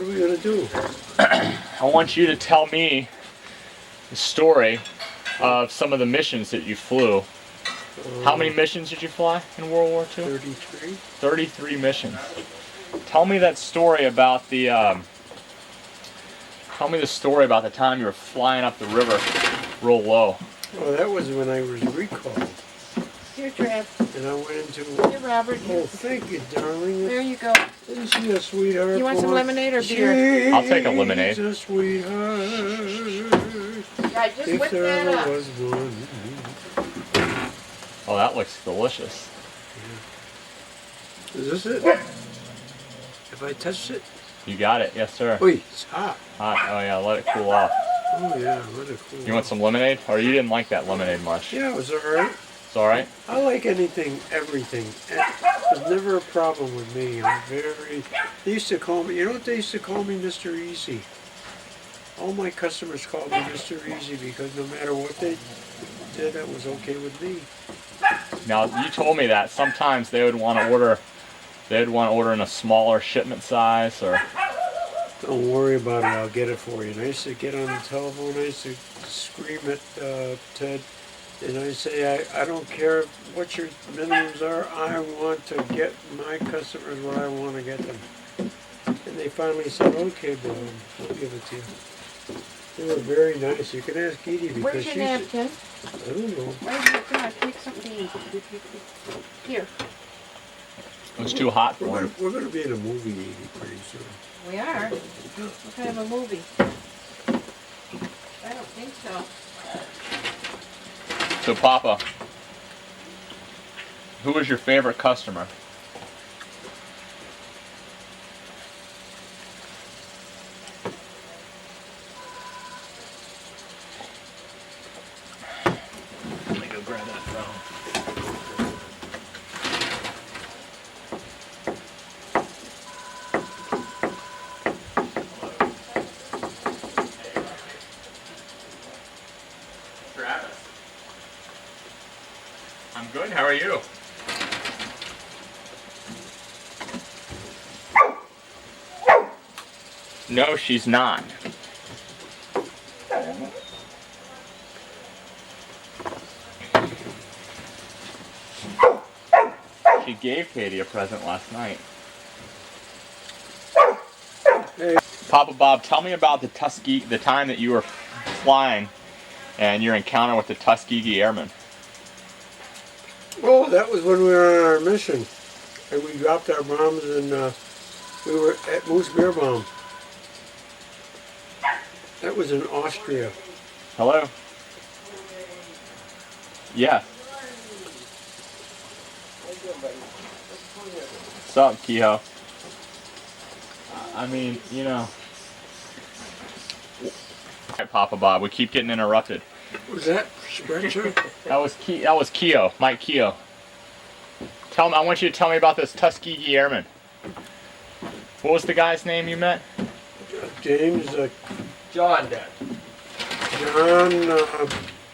are we gonna do? I want you to tell me the story of some of the missions that you flew. How many missions did you fly in World War II? 33. 33 missions. Tell me that story about the. Tell me the story about the time you were flying up the river real low. Well, that was when I was recalled. Here, Trav. And I went into... Here, Robert. Oh, thank you, darling. There you go. Isn't she a sweetheart? You want some lemonade or beer? I'll take a lemonade. She's a sweetheart. Yeah, just If whip there that ever up. was one. Oh, that looks delicious. Is this it? Have I touched it? You got it, yes sir. Wait, it's hot. Hot. Oh yeah, let it cool off. Oh yeah, let it cool. You want some lemonade? Or you didn't like that lemonade much? Yeah, it was alright. It's alright? I like anything, everything. There's never a problem with me. I'm very... They used to call me... You know what they used to call me? Mr. Easy. All my customers called me Mr. Easy because no matter what they did, that was okay with me. Now, you told me that sometimes they would want to order... They'd want to order in a smaller shipment size, or... Don't worry about it, I'll get it for you. And I used to get on the telephone, I used to scream at Ted, and I say, I don't care what your minimums are, I want to get my customers what I want to get them. And they finally said, okay, Bob, I'll give it to you. They were very nice. You can ask Edie because Where's your napkin? I don't know. Where's your God, take something to eat. Here. It was too hot for him. We're going to be in a movie, Edie, pretty soon. We are. What kind of a movie? I don't think so. So, Papa, who was your favorite customer? Let me go grab that phone. Travis. I'm good, how are you? No, she's not. She gave Katie a present last night. Hey. Papa Bob, tell me about the time that you were flying and your encounter with the Tuskegee Airmen. Oh, that was when we were on our mission. And we dropped our bombs and we were at Moose Beer Bomb. That was in Austria. Hello? Yeah. What's up, Kehoe? I mean, you know. Alright, Papa Bob, we keep getting interrupted. Was that Spencer? That was Kehoe, Mike Kehoe. I want you to tell me about this Tuskegee Airman. What was the guy's name you met? James John did. John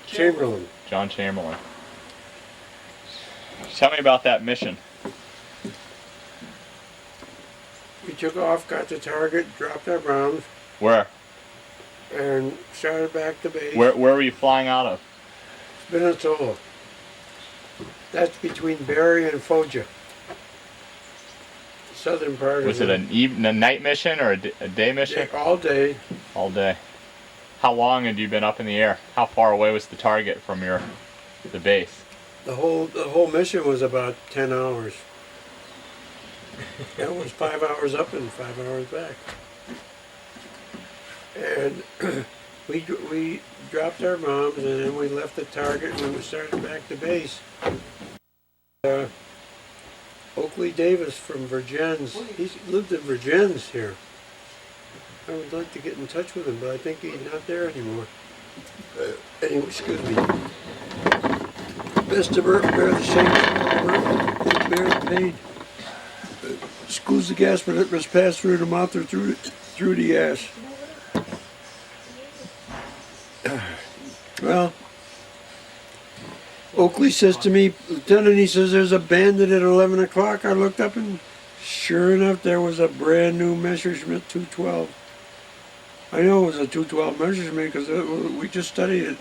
Chamberlain. John Chamberlain. Tell me about that mission. We took off, got to target, dropped our bombs, Where? and started back to base. Where were you flying out of? Venezuela. That's between Barry and Foggia. Southern part Was of it a night mission or a day mission? all day. All day. How long had you been up in the air? How far away was the target from the base? The whole mission was about 10 hours. That was 5 hours up and 5 hours back. And we dropped our bombs and then we left the target and we started back to base. Oakley Davis from Virgins, he lived in Virgins here. I would like to get in touch with him, but I think he's not there anymore. Anyway, excuse me. Best to bear the shame, bear the pain. Squeeze the gas, but it must pass through the mouth or through the ass. Well, Oakley says to me, Lieutenant, he says, there's a bandit at 11 o'clock. I looked up and Sure enough, there was a brand new Messerschmitt 212. I know it was a 212 Messerschmitt because we just studied it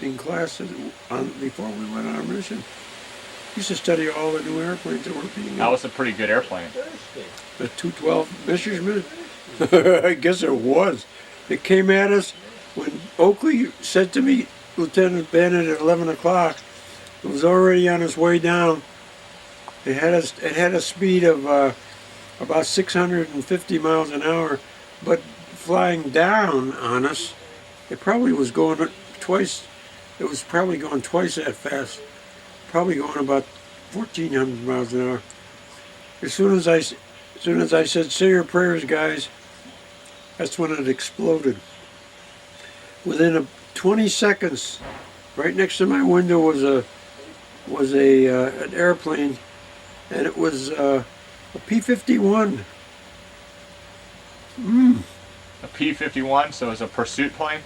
in class before we went on our mission. We used to study all the new airplanes that were being That was a pretty good airplane. the 212 Messerschmitt. I guess it was. It came at us when Oakley said to me, Lieutenant Bennett, at 11 o'clock, it was already on its way down. It had a speed of about 650 miles an hour, but flying down on us, it probably was going twice. It was probably going twice that fast. Probably going about 1,400 miles an hour. As soon as I said, "Say your prayers, guys," that's when it exploded. Within 20 seconds, right next to my window was an airplane, and it was a P-51. A P-51, so it's a pursuit plane?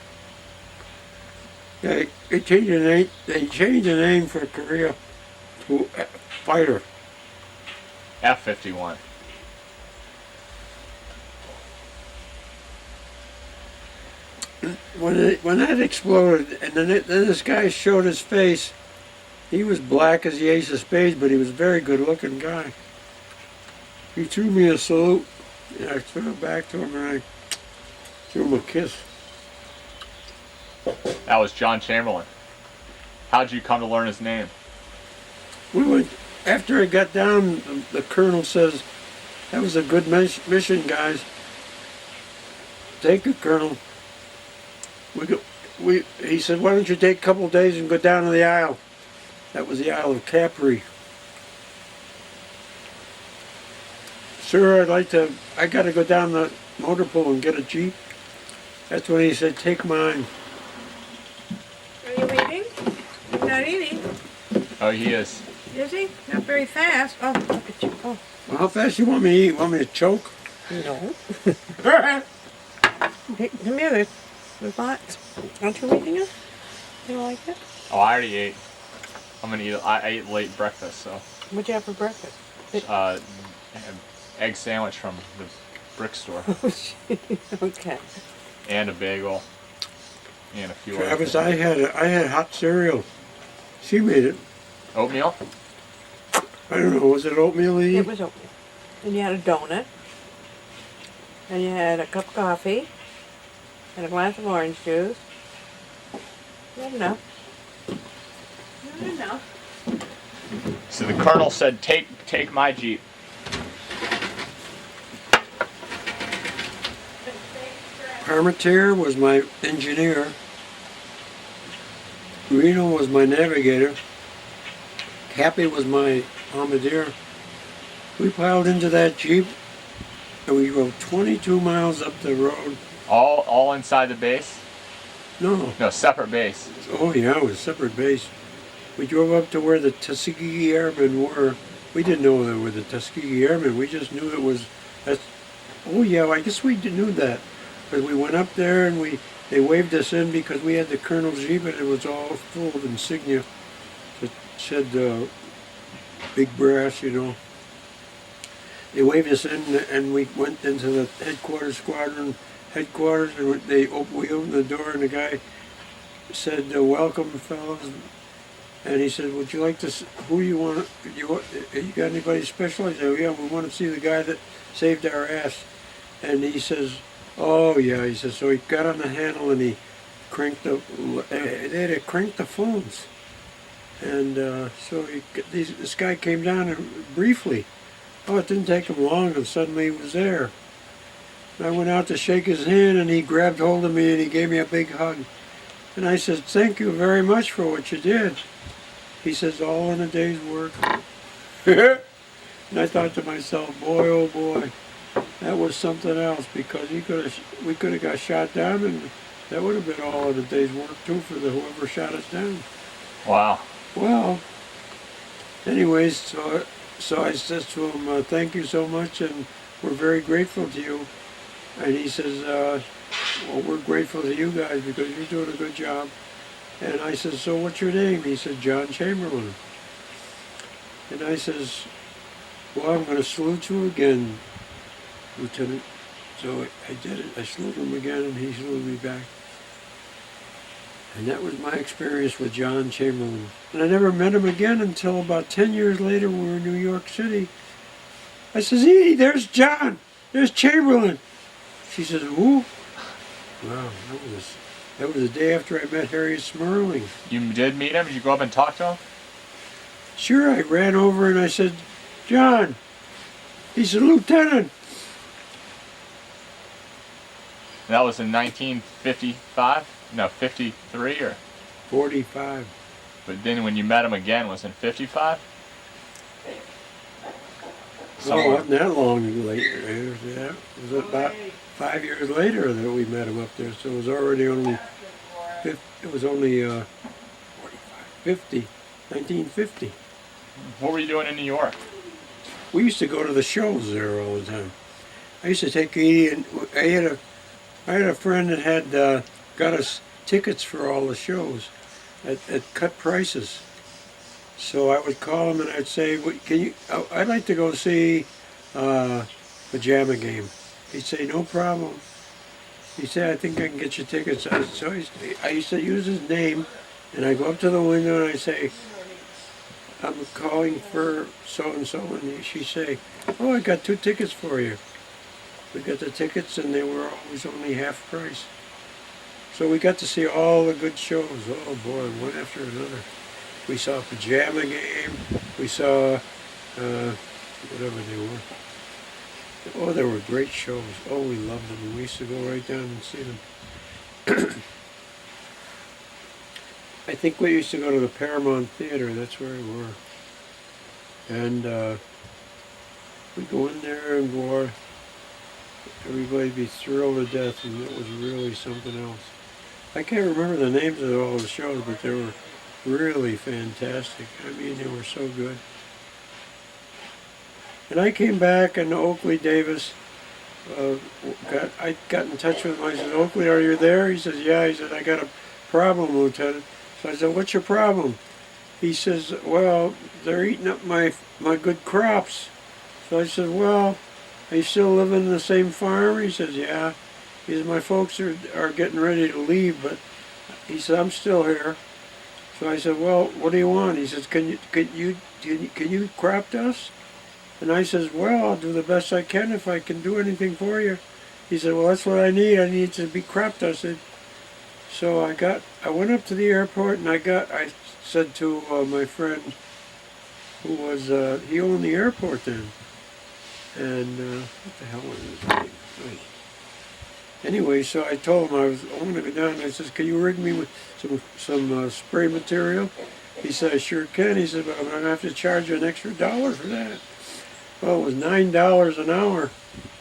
They changed the name. They changed the name for Korea to fighter. F-51. When that exploded, and then this guy showed his face. He was black as the ace of spades, but he was a very good-looking guy. He threw me a salute, and I threw it back to him, and I threw him a kiss. That was John Chamberlain. How'd you come to learn his name? We went after I got down. The colonel says, "That was a good mission, guys. Thank you, Colonel." He said, "Why don't you take a couple of days and go down to the Isle?" That was the Isle of Capri. "Sir, I got to go down the motor pool and get a Jeep." That's when he said, "Take mine." Are you eating? You're not eating. Oh, he is. Is he? Not very fast. Oh, look at you. Oh. Well, how fast you want me to eat? Want me to choke? No. Hey, come here. There's lots. Aren't you eating it? You like it? Oh, I already ate. I'm gonna eat. I ate late breakfast, so. What'd you have for breakfast? An egg sandwich from the brick store, Okay. and a bagel, and a few other Travis, things. I had hot cereal. She made it. Oatmeal? I don't know. Was it oatmeal? It was oatmeal. And you had a donut. And you had a cup of coffee. And a glass of orange juice. You had enough. You had enough. So the colonel said, take my Jeep. Parmentier was my engineer. Reno was my navigator. Cappy was my bombardier. We piled into that Jeep and we drove 22 miles up the road. All inside the base? No. No, separate base. Oh yeah, it was a separate base. We drove up to where the Tuskegee Airmen were. We didn't know they were the Tuskegee Airmen. We just knew it was. Oh yeah, I guess we knew that. But we went up there and they waved us in because we had the Colonel's Jeep and it was all full of insignia that said big brass, you know. They waved us in and we went into the headquarters, squadron headquarters, and we opened the door and the guy said, "Welcome, fellows." And he said, "Would you like to? Who you want? You got anybody special?" I said, "Oh, yeah, we want to see the guy that saved our ass." And he says, "Oh yeah," he says. So he got on the handle and he cranked the. They had to crank the phones, and so this guy came down and briefly. Oh, it didn't take him long, and suddenly he was there. And I went out to shake his hand, and he grabbed hold of me and he gave me a big hug. And I said, "Thank you very much for what you did." He says, "All in a day's work." And I thought to myself, boy, oh boy, that was something else, because we could have got shot down, and that would have been all in a day's work too for whoever shot us down. Wow. Well, anyways, so I said to him, "Thank you so much, and we're very grateful to you." And he says, "Well, we're grateful to you guys because you're doing a good job." And I said, "So what's your name?" He said, "John Chamberlain." And I says, Well, I'm going to salute you again, Lieutenant. So I did it. I saluted him again, and he saluted me back. And that was my experience with John Chamberlain. And I never met him again until about 10 years later when we were in New York City. I says, Edie, there's John. There's Chamberlain. She says, who? Wow, that was the day after I met Harry Smerling. You did meet him? Did you go up and talk to him? Sure, I ran over and I said, John. He said, Lieutenant. That was in 1955? No, 53 or? 45. But then when you met him again, was in 55? Well, it wasn't that long later. It was about 5 years later that we met him up there. So it was already only, it was only 50, 1950. What were you doing in New York? We used to go to the shows there all the time. I used to take Edie, and I had a friend that had got us tickets for all the shows at cut prices. So I would call him and I'd say, "Can you? I'd like to go see Pajama Game." He'd say, "No problem." He said, "I think I can get you tickets." I used to use his name, and I go up to the window and I say, "I'm calling for so and so," and she'd say, "Oh, I got 2 tickets for you." We got the tickets, and they were always only half price. So we got to see all the good shows. Oh boy, one after another. We saw Pajama Game. We saw whatever they were. Oh, they were great shows. Oh, we loved them. And we used to go right down and see them. I think we used to go to the Paramount Theater. That's where we were. And we'd go in there and go. Everybody'd be thrilled to death, and it was really something else. I can't remember the names of all the shows, but they were really fantastic. I mean, they were so good. And I came back, and Oakley Davis I got in touch with him. I said, "Oakley, are you there?" He says, "Yeah." He said, "I got a problem, Lieutenant." So I said, "What's your problem?" He says, "Well, they're eating up my good crops." So I said, "Well, are you still living in the same farm?" He says, "Yeah." He says, "My folks are getting ready to leave, but," he said, "I'm still here." So I said, "Well, what do you want?" He says, can you crop dust?" And I says, "Well, I'll do the best I can if I can do anything for you." He said, "Well, that's what I need. I need to be crop dusted." So I went up to the airport, and I said to my friend, who was, he owned the airport then. And what the hell was his name? Anyway, so I told him I was going to go down. I says, "Can you rig me with some spray material?" He said, "I sure can." He said, "But I'm going to have to charge you an extra $1 for that." Well, it was $9 an hour.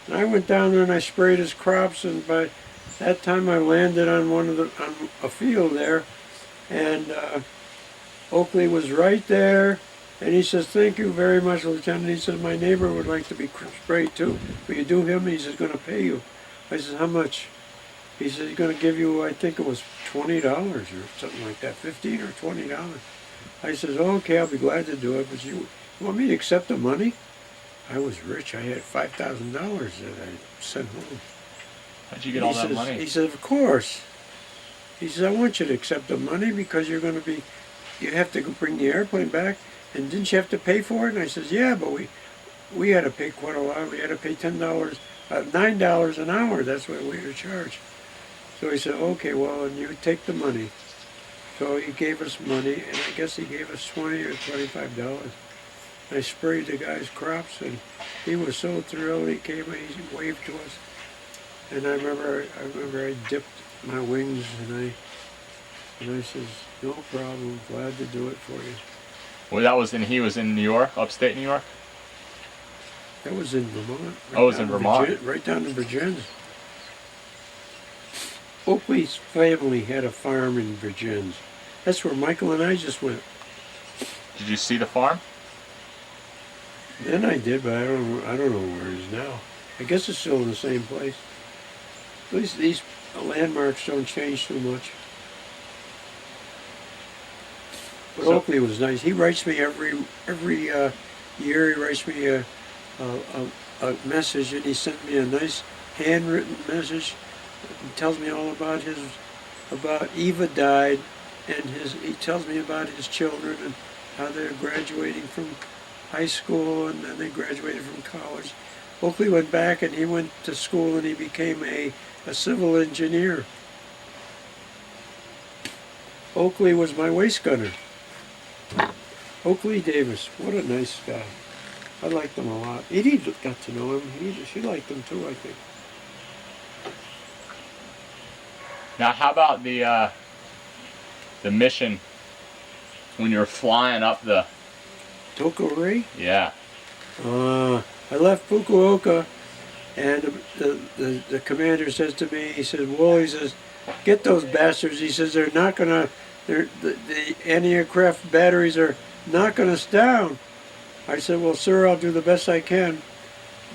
And I went down there and I sprayed his crops, and by that time I landed on on a field there, and Oakley was right there. And he says, "Thank you very much, Lieutenant." He says, "My neighbor would like to be sprayed too. Will you do him?" He says, "Going to pay you." I said, "How much?" He says, "He's going to give you," I think it was $20 or something like that, $15 or $20. I says, "Okay, I'll be glad to do it, but you want me to accept the money?" I was rich. I had $5,000 that I sent home. How'd you get all that money? He said, "Of course." He says, "I want you to accept the money because you have to go bring the airplane back. And didn't you have to pay for it?" And I says, "Yeah, but we had to pay quite a lot. We had to pay $9 an hour. That's what we were charged." So he said, "Okay, well, and you take the money." So he gave us money, and I guess he gave us $20 or $25. I sprayed the guy's crops, and he was so thrilled. He came and he waved to us. And I remember I dipped my wings, and I says, "No problem. Glad to do it for you." Well, he was in New York, upstate New York? That was in Vermont. Oh, it was in Vermont? Right down in Virginia. Oakley's family had a farm in Virginia. That's where Michael and I just went. Did you see the farm? Then I did, but I don't know where it is now. I guess it's still in the same place. At least these landmarks don't change too much. But Oakley was nice. He writes me every year. He writes me a message, and he sent me a nice handwritten message. He tells me all about about Eva died, and he tells me about his children and how they're graduating from high school, and then they graduated from college. Oakley went back and he went to school and he became a civil engineer. Oakley was my waist gunner. Oakley Davis, what a nice guy. I liked him a lot. Edie got to know him. She liked him too, I think. Now, how about the mission when you're flying up the? Tokore? Yeah. I left Fukuoka, and the commander says to me, he says, "Well, he says, get those bastards." He says, "They're not gonna. The anti-aircraft batteries are not gonna down." I said, "Well, sir, I'll do the best I can."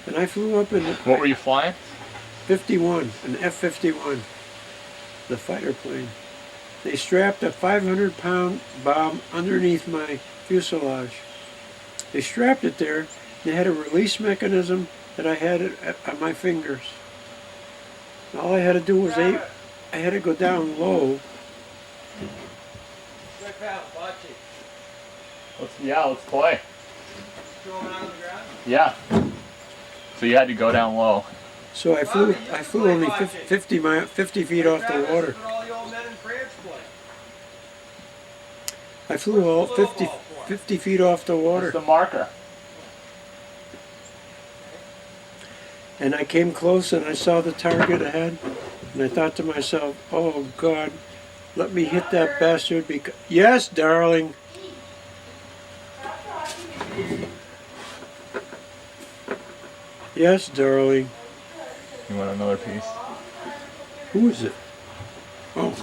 And I flew up in What were you flying? 51, an F-51, the fighter plane. They strapped a 500-pound bomb underneath my fuselage. They strapped it there. They had a release mechanism that I had on my fingers. All I had to do was I had to go down low. Let's play. Throw it on the ground? Yeah. So you had to go down low. So I flew only 50 feet off the water. That's what all the old men in France play. I flew all 50 feet off the water. What's the marker? And I came close and I saw the target ahead. And I thought to myself, oh God, let me hit that bastard because... Yes, darling. Yes, darling. You want another piece? Who is it? Oh.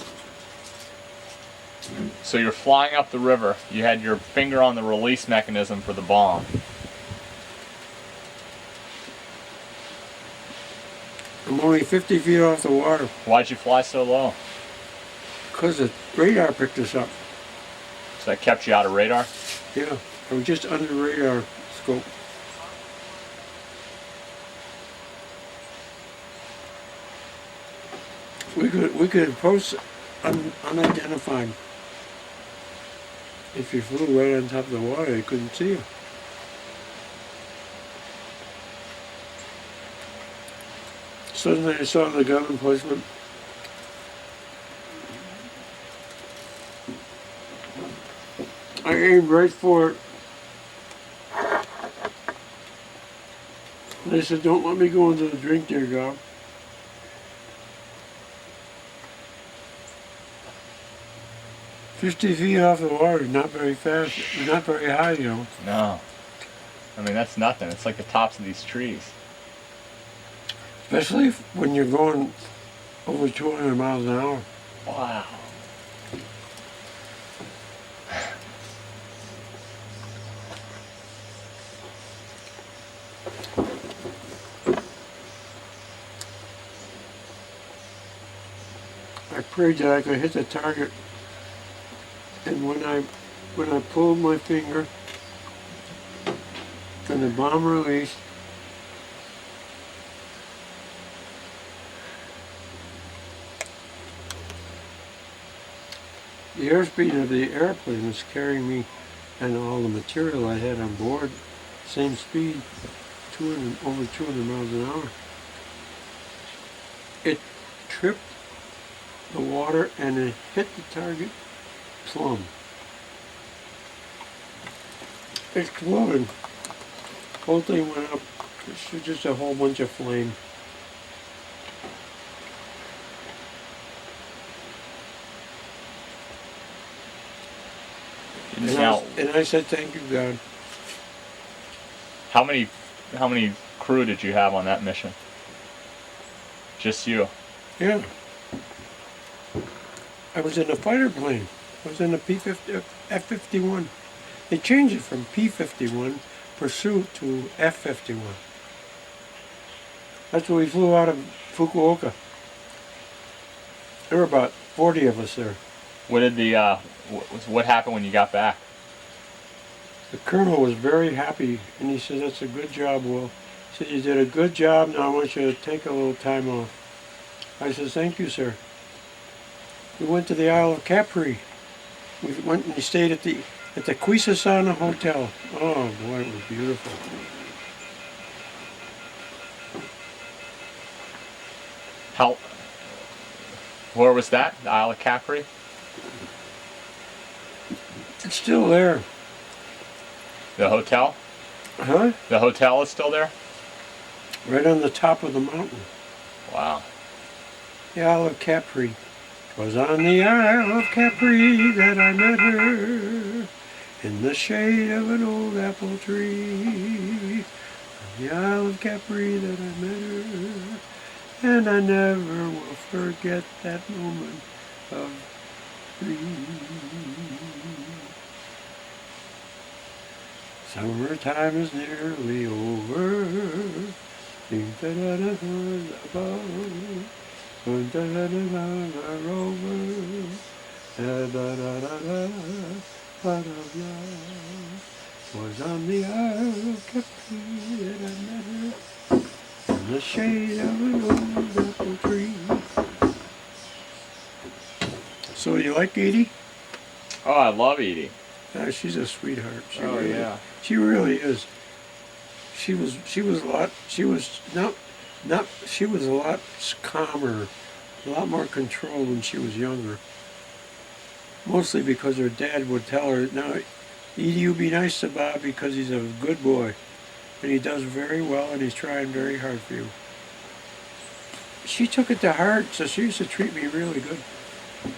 So you're flying up the river. You had your finger on the release mechanism for the bomb. I'm only 50 feet off the water. Why'd you fly so low? Because the radar picked us up. So that kept you out of radar? Yeah, I was just under the radar scope. We could approach unidentified. If you flew right on top of the water, they couldn't see you. Suddenly I saw the gun emplacement. I aimed right for it. They said, "Don't let me go into the drink there, Gob." "50 feet off the water, not very fast, not very high, you know." No. I mean, that's nothing. It's like the tops of these trees. Especially when you're going over 200 miles an hour. Wow. I prayed that I could hit the target, and when I pulled my finger and the bomb released, the airspeed of the airplane was carrying me and all the material I had on board, same speed, over 200 miles an hour. It tripped the water and it hit the target plumb. Exploded. Whole thing went up. It's just a whole bunch of flame. And I said, "Thank you, God." How many crew did you have on that mission? Just you? Yeah. I was in a fighter plane. I was in a F-51. They changed it from P-51 Pursuit to F-51. That's where we flew out of Fukuoka. There were about 40 of us there. What did what happened when you got back? The colonel was very happy, and he said, "That's a good job, Will." He said, "You did a good job. Now I want you to take a little time off." I said, "Thank you, sir." We went to the Isle of Capri. We went and stayed at the Quisasana Hotel. Oh boy, it was beautiful. How? Where was that? The Isle of Capri? It's still there. The hotel? Huh? The hotel is still there? Right on the top of the mountain. Wow. The Isle of Capri. 'Twas on the Isle of Capri that I met her, in the shade of an old apple tree. On the Isle of Capri that I met her, and I never will forget that moment of dream. Summertime is nearly over. Above. Rover. Part of love was on the Isle of Capri that I met her, in the shade of an old apple tree. So you like Edie? Oh, I love Edie. She's a sweetheart. Oh, yeah. She really is. She was a lot. She was a lot calmer, a lot more controlled when she was younger. Mostly because her dad would tell her, "Now, Edie, you be nice to Bob because he's a good boy, and he does very well, and he's trying very hard for you." She took it to heart, so she used to treat me really good. It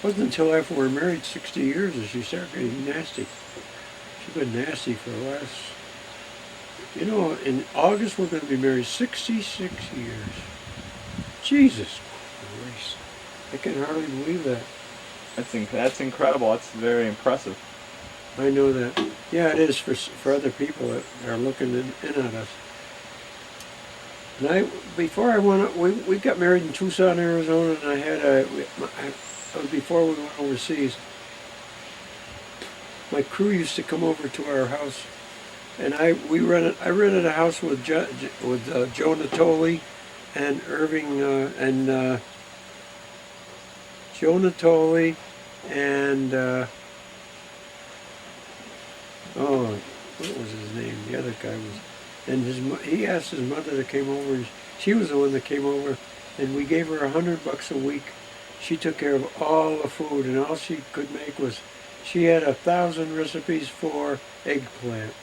wasn't until after we were married 60 years that she started getting nasty. She's been nasty for the last, in August we're going to be married 66 years. Jesus Christ. I can hardly believe that. That's incredible. That's very impressive. I know that. Yeah, it is for other people that are looking in on us. And before I went, we got married in Tucson, Arizona, and I had before we went overseas. My crew used to come over to our house, and I rented a house with Joe Natoli and Irving Joe Natoli and what was his name? The other guy was, and he asked his mother to come over, and she was the one that came over, and we gave her $100 a week. She took care of all the food, and all she could make was, she had 1,000 recipes for eggplant.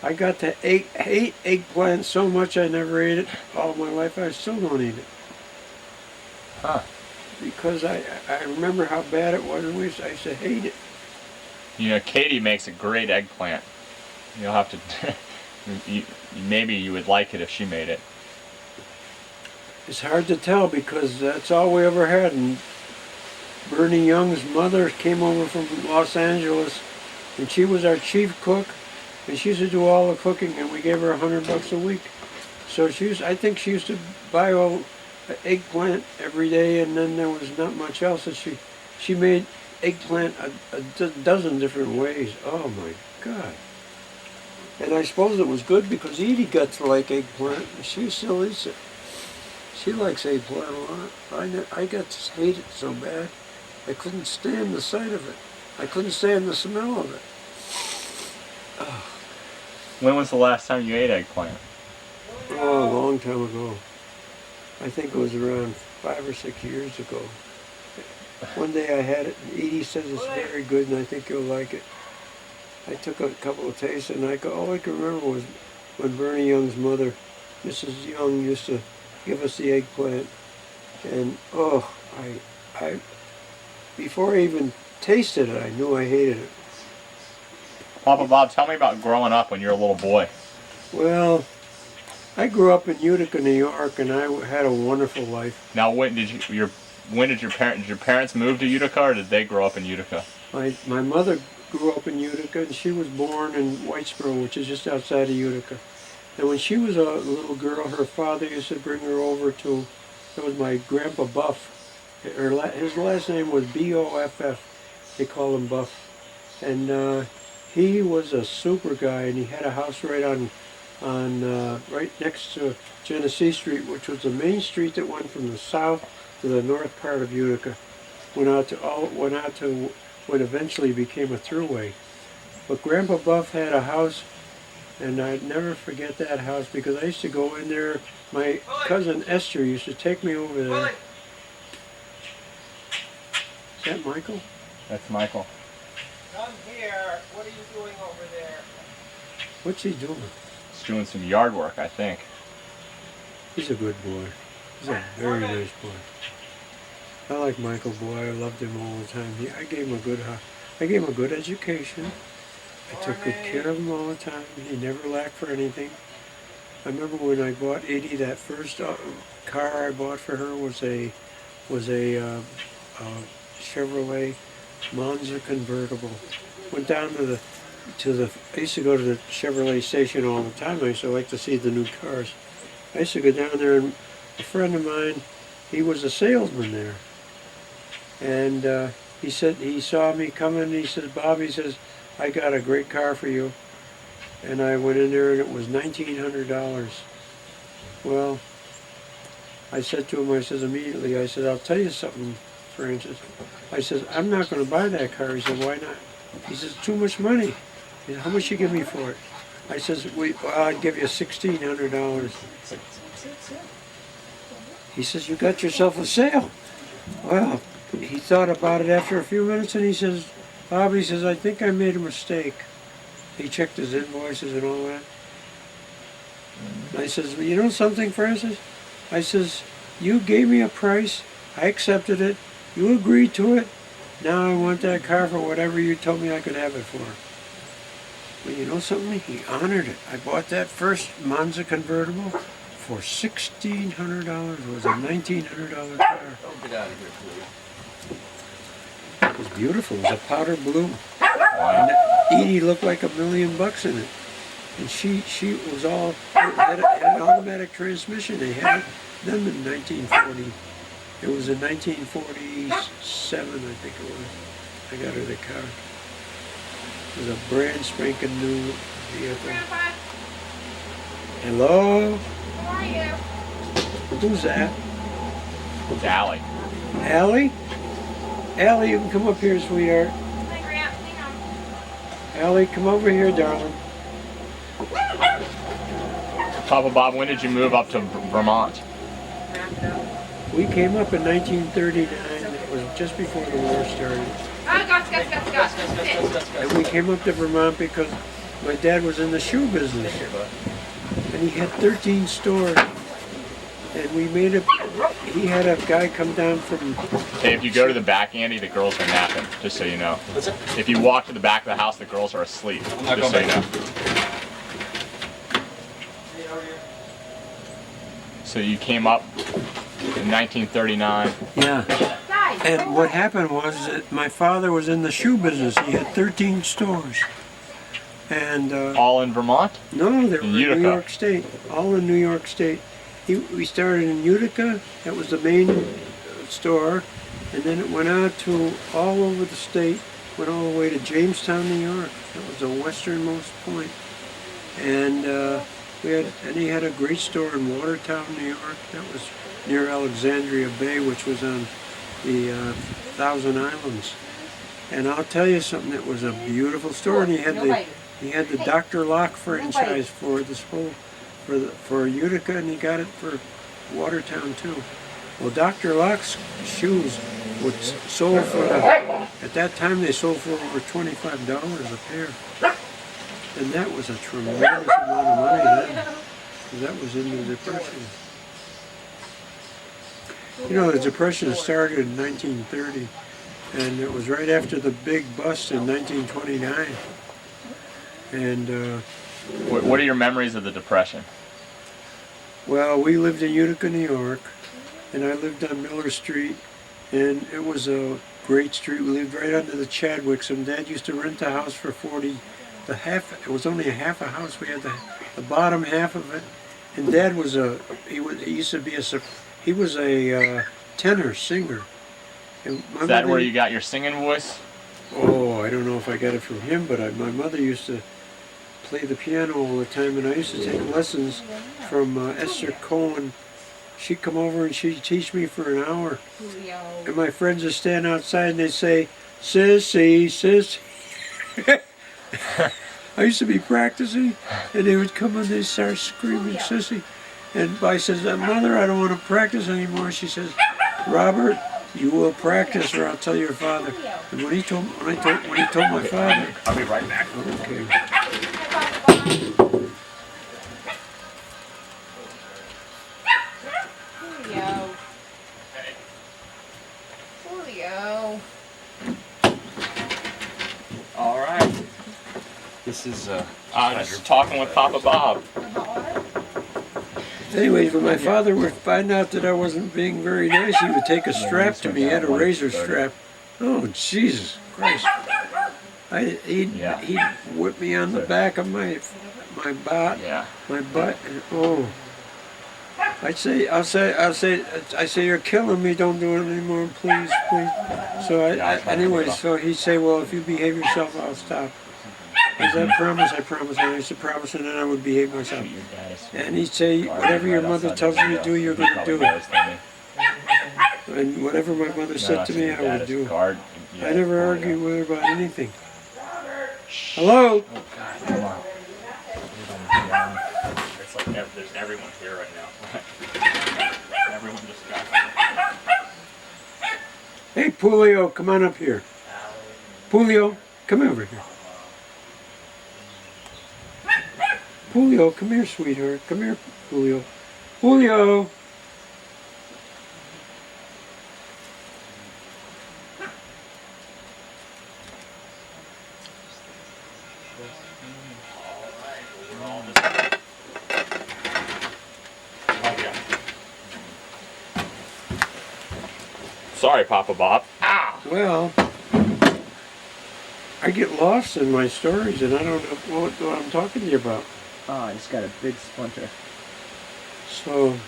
I got to hate eggplant so much I never ate it all my life. I still don't eat it. Huh. Because I remember how bad it was, and I used to hate it. Katie makes a great eggplant. You'll have to, maybe you would like it if she made it. It's hard to tell because that's all we ever had. And Bernie Young's mother came over from Los Angeles, and she was our chief cook, and she used to do all the cooking, and we gave her $100 a week. So I think she used to buy all eggplant every day, and then there was not much else. And she made eggplant a dozen different ways. Oh my God. And I suppose it was good because Edie got to like eggplant, and she still eats it. She likes eggplant a lot. I got to hate it so bad. I couldn't stand the sight of it. I couldn't stand the smell of it. Oh. When was the last time you ate eggplant? Oh, a long time ago. I think it was around 5 or 6 years ago. One day I had it, and Edie says it's very good, and I think you'll like it. I took a couple of tastes, and all I can remember was when Bernie Young's mother, Mrs. Young, used to give us the eggplant, and before I even tasted it, I knew I hated it. Papa Bob, tell me about growing up when you were a little boy. Well, I grew up in Utica, New York, and I had a wonderful life. Now, when did your parents move to Utica, or did they grow up in Utica? My mother grew up in Utica, and she was born in Whitesboro, which is just outside of Utica. And when she was a little girl, her father used to bring her over to, it was my Grandpa Buff. His last name was B-O-F-F. They call him Buff. And He was a super guy, and he had a house right right next to Genesee Street, which was the main street that went from the south to the north part of Utica. Went out to what eventually became a thruway. But Grandpa Buff had a house, and I'd never forget that house because I used to go in there. My cousin Esther used to take me over there. Willie, Is that Michael? That's Michael. come here. What are you doing over there? What's he doing? He's doing some yard work, I think. He's a good boy. He's a very nice boy. I like Michael, boy. I loved him all the time. I gave him a good education. I took good care of him all the time. He never lacked for anything. I remember when I bought Edie, that first car I bought for her was a Chevrolet Monza convertible. Went down to the I used to go to the Chevrolet station all the time. I used to like to see the new cars. I used to go down there, and a friend of mine, he was a salesman there. And he said, he saw me coming, and he says, Bob, he says, I got a great car for you. And I went in there, and it was $1,900. Well, I said to him, I says immediately, I said, I'll tell you something, Francis. I says, I'm not going to buy that car. He said, why not? He says, too much money. He said, how much you give me for it? I says, well, I'd give you $1,600. He says, you got yourself a sale. Well, he thought about it after a few minutes, and he says, Bob, he says, I think I made a mistake. He checked his invoices and all that. And I says, well, you know something, Francis? I says, you gave me a price. I accepted it. You agreed to it. Now I want that car for whatever you told me I could have it for. Well, you know something? He honored it. I bought that first Monza convertible for $1,600. It was a $1,900 car. Don't get out of here, please. It was beautiful. It was a powder blue. Wow. And Edie looked like $1 million in it. And she was all, had an automatic transmission. They had them in 1940. It was in 1947, I think it was. I got her the car. It was a brand spanking new vehicle. Grandpa, Hello? how are you? Who's that? It's Allie. Allie? Allie, you can come up here, sweetheart. Hi, Grant. Hang on. Allie, come over here, darling. Papa Bob, when did you move up to Vermont? We came up in 1939. It was just before the war started. Oh, got. Sit. And we came up to Vermont because my dad was in the shoe business. And he had 13 stores. And we made it, he had a guy come down from, Hey, if you go to the back, Andy, the girls are napping, just so you know. What's that? If you walk to the back of the house, the girls are asleep, not just so going you know. Hey, how are you? So you came up in 1939. yeah. Guys. And what happened was that my father was in the shoe business. He had 13 stores. And All in Vermont? no, they were In in Utica. New York State, all in New York State. We started in Utica, that was the main store, and then it went out to all over the state, went all the way to Jamestown, New York. That was the westernmost point. And he had a great store in Watertown, New York. That was near Alexandria Bay, which was on the Thousand Islands. And I'll tell you something, it was a beautiful store, and he had the Dr. Locke franchise for this whole, for Utica, and he got it for Watertown too. Well, Dr. Locke's shoes sold for, at that time they sold for over $25 a pair. And that was a tremendous amount of money then, because that was in the Depression. You know, the Depression started in 1930, and it was right after the big bust in 1929. And What are your memories of the Depression? well, we lived in Utica, New York, and I lived on Miller Street, and it was a great street. We lived right under the Chadwicks, and Dad used to rent the house for 40. It was only a half a house. We had the bottom half of it, and Dad was he used to be he was a tenor singer. And Is that where you got your singing voice? Oh, I don't know if I got it from him, but my mother used to play the piano all the time, and I used to take lessons from Esther Cohen. She'd come over and she'd teach me for an hour. Julio. And my friends would stand outside and they'd say, "Sissy, sissy." I used to be practicing, and they would come and they'd start screaming, "Sissy." And I says, "Mother, I don't want to practice anymore." She says, "Robert, you will practice, or I'll tell your father." And when he told my father, I'll be right back. okay. Julio. Julio. All right. This is just talking with Papa Bob. Anyways, when my father would find out that I wasn't being very nice, he would take a strap to me. He had a razor strap. Oh, Jesus Christ. He'd whip me on the back of my butt, Yeah. and oh. I say, "You're killing me, don't do it anymore, please, please." So anyways, so he'd say, "Well, if you behave yourself, I'll stop." I said, "I promise, I promise." And I used to promise, and then I would behave myself. And he'd say, "Whatever your mother tells you to do, you're going to do it." And whatever my mother said to me, I would do. I never argued with her about anything. Hello? Oh God, come on. It's like there's everyone here right now. Everyone just got here. Hey, Julio, come on up here. Julio, come over here. Julio, come here, sweetheart. Come here, Julio. Julio! Sorry, Papa Bob. Ah! Well, I get lost in my stories and I don't know what I'm talking to you about. Oh, I just got a big splinter. So,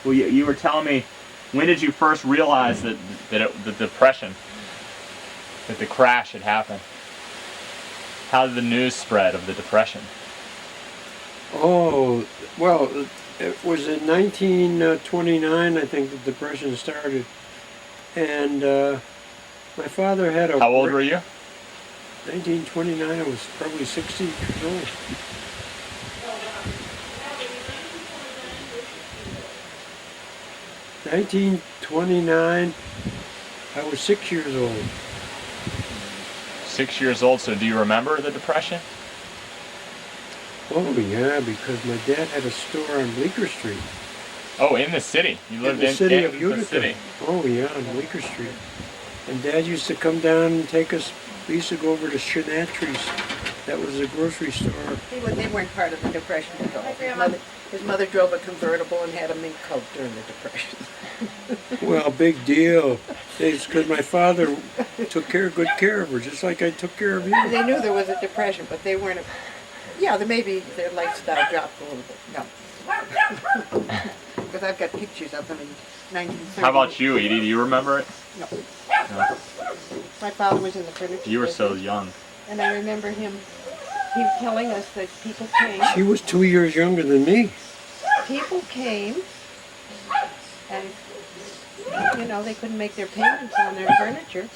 Well, you were telling me, when did you first realize that the depression, that the crash had happened? How did the news spread of the depression? oh, well, it was in 1929, I think, the Depression started. And my father had a... How old were you? 1929, I was probably 60 years old. "1929, I was 6 years old." 6 years old, so do you remember the depression? Oh yeah, because my dad had a store on Bleecker Street. Oh, in the city. You lived the city of the Utica. city. Oh yeah, on Bleecker Street. And Dad used to come down and take us. We used to go over to Shinatry's. That was a grocery store. They weren't part of the Depression at all. Hi, Grandma. His mother drove a convertible and had a mink coat during the Depression. Well, big deal. It's because my father took good care of her, just like I took care of you. They knew there was a Depression, but they weren't. Yeah, maybe their lifestyle dropped a little bit. No. Because I've got pictures of them in 1930. How about you, Edie? Do you remember it? No. No. My father was in the furniture You were so business, young. and I remember him telling us that people came. She was 2 years younger than me. People came, and they couldn't make their payments on their furniture.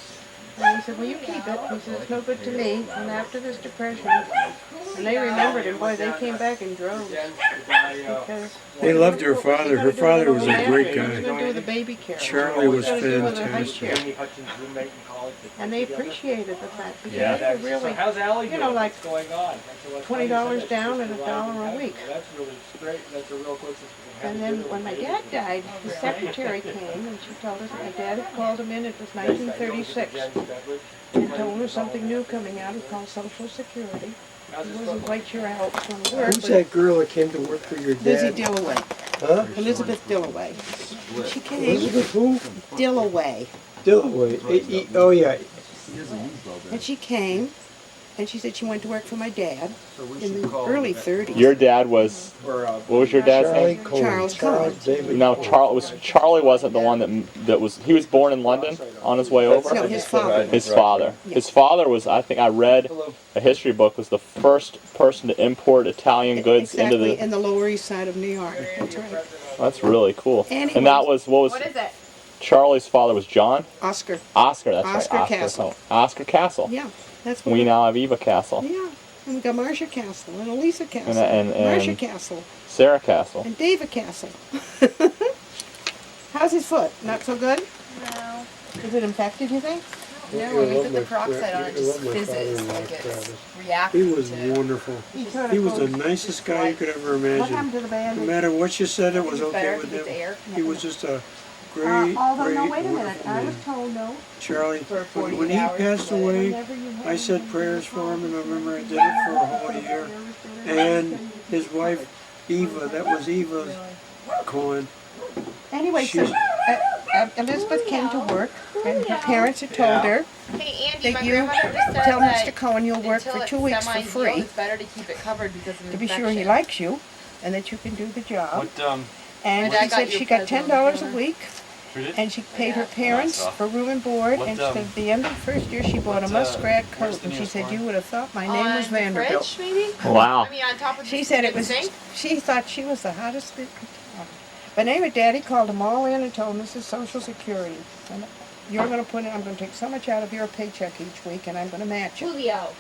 And he said, "Well, you keep it." He said, "It's no good to me." And after this Depression, and they remembered, and boy, they came back in droves. Because They loved her father. Her father was a great What was guy. going to do with the baby care? Charlie was What was going to do with the high fantastic. chair? And they appreciated the fact because Yeah. they were really, How's Allie doing? like What's going on? $20 down and $1 a week. That's really great. That's a real close. And then when my dad died, the secretary came and she told us that my dad had called him in. It was 1936 and told her something new coming out. It's called Social Security. It wasn't quite sure how it was going to work. Who's that girl that came to work for your Lizzie dad? Dillaway. Huh? Elizabeth Dillaway. She came. Elizabeth who? Dillaway. Dillaway. Oh yeah. And she came and she said she went to work for my dad So we in should the call early that- 30s. Your dad was. What was your dad's Charlie name? Cohen. Charles Cohen. David No, Cohen. Charlie wasn't the one that was. He was born in London on his way over. No, his father. His father. His father was. I think I read a history book. Was the first person to import Italian goods into Exactly, the. in the Lower East Side of New York. That's right. That's really cool. Anyways. And that was what was. What is it? Charlie's father was John. Oscar. Oscar. That's Oscar right. Castle. Oscar Castle. Yeah, that's what We now have Eva Castle. Yeah, and we got Marcia Castle, and Elisa Castle, and Marcia Castle, Sarah Castle. and David Castle. How's his foot? Not so good? No. Is it infected, you think? No, You when we love put the my- peroxide on, it you just love my fizzes. father-in-law, Like it's Travis. reacting He was to... wonderful. He was the nicest guy you could ever What happened imagine. to the band? No matter what you said, it was It's better okay if with it gets him. air. He was just a great, Although, no, great, wait a minute. wonderful I was man. told no. Charlie, For 48 when he hours passed later. away, Whenever you have I said prayers for him, and I remember I did it for a whole year. And his wife, Eva, that was Eva Cohen. Anyway, so She's- Elizabeth came to work, and her parents had told her Hey, Andy, that my you grandmother just said tell that Mr. Cohen you'll work until for it's 2 weeks for semi-healed, free it's better to keep it covered because of to be sure he infection. likes you, and that you can do the job. And My dad she got said you she a got present $10 a for her. week, and she paid her parents for room and board, and so at the end of the first year she bought a muskrat coat, and she said, you would have thought my name was On the Vanderbilt. fridge, maybe? Wow. I mean, on top of She the said it was, sink? she thought she was the hottest thing in town. But anyway, Daddy called them all in and told them this is Social Security. And you're going to put in, I'm going to take so much out of your paycheck each week, and I'm going to match it. Julio.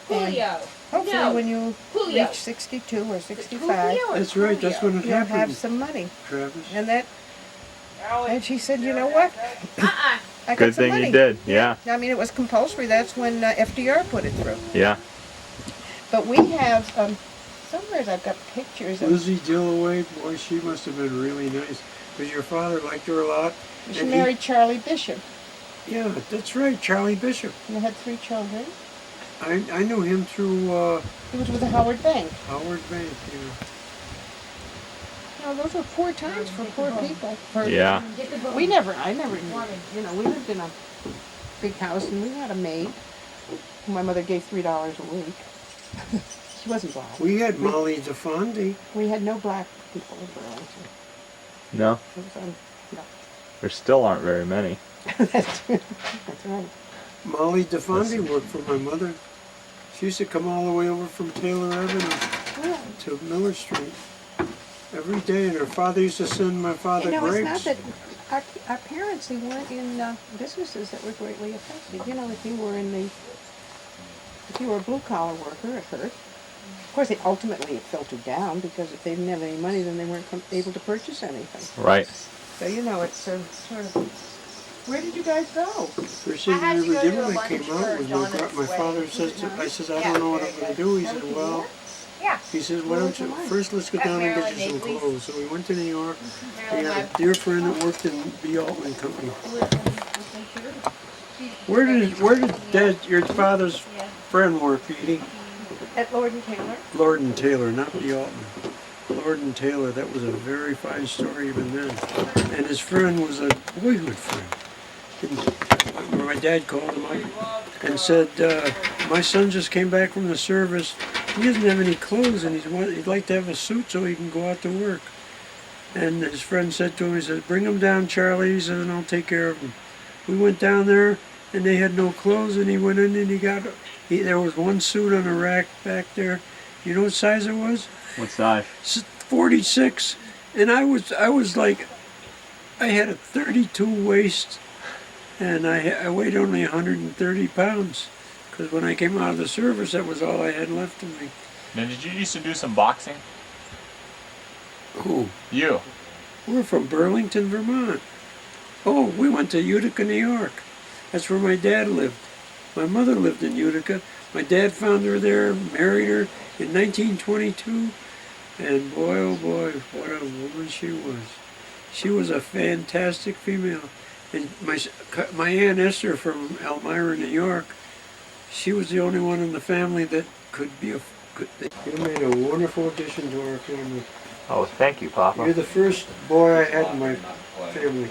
And Julio. hopefully No. when you Julio. reach 62 or 65, Julio or That's right, that's when it you'll have happened, some money. Travis. And that, and she said, you know what? Uh-uh. I got Good some thing money. you did. Yeah. I mean, it was compulsory. That's when FDR put it through. Yeah. But we have, somewhere I've got pictures of, Lizzie Dillaway, boy, she must have been really nice. Because your father liked her a lot. she and married Charlie Bishop, Yeah, that's right, Charlie Bishop. and they had 3 children. I knew him through He was with the Howard Bank. Howard Bank. Yeah. You know, those were poor times for poor people. Yeah. I never, you know, we lived in a big house and we had a maid who my mother gave $3 a week. She wasn't black. We had Molly DeFondi. We had no black people in Burlington. No, It was, no. there still aren't very many. That's right. Molly DeFondi worked for my mother. She used to come all the way over from Taylor Avenue to Miller Street every day, and her father used to send my father You know, it's grapes. not that our parents, they weren't in businesses that were greatly affected. You know, if you were a blue collar worker, it hurt. Of course, ultimately it filtered down because if they didn't have any money, then they weren't able to purchase anything. Right. So you know, it's sort of. Where did you guys go? First thing I had we to ever go did to when a I came lunch out for was Donna's my father wedding. says, I says, I Yeah, don't know what very I'm going to good. do. He said, well, Yeah. he says, why don't you, first let's go At down and get Maryland you some Naples. clothes. So we went to New York. We Maryland had a dear friend that worked in B. Altman Company. Where did your father's friend work, Edie? At Lord and Taylor. Lord and Taylor, not B. Altman. Lord and Taylor, that was a very fine story even then. And his friend was a boyhood friend. And my dad called him up and said, my son just came back from the service. He doesn't have any clothes and he'd like to have a suit so he can go out to work. And his friend said to him, he said, bring him down, Charlie. He said, and I'll take care of him. We went down there and they had no clothes and he went in and there was one suit on a rack back there. You know what size it was? What size? 46. And I was like, I had a 32 waist and I weighed only 130 pounds. Because when I came out of the service, that was all I had left of me. Now, did you used to do some boxing? Who? You. We're from Burlington, Vermont. Oh, we went to Utica, New York. That's where my dad lived. My mother lived in Utica. My dad found her there, married her in 1922. And boy, oh boy, what a woman she was. She was a fantastic female. And my Aunt Esther from Elmira, New York, she was the only one in the family that could be you made a wonderful addition to our family. Oh, thank you, Papa. You're the first boy I had in my family.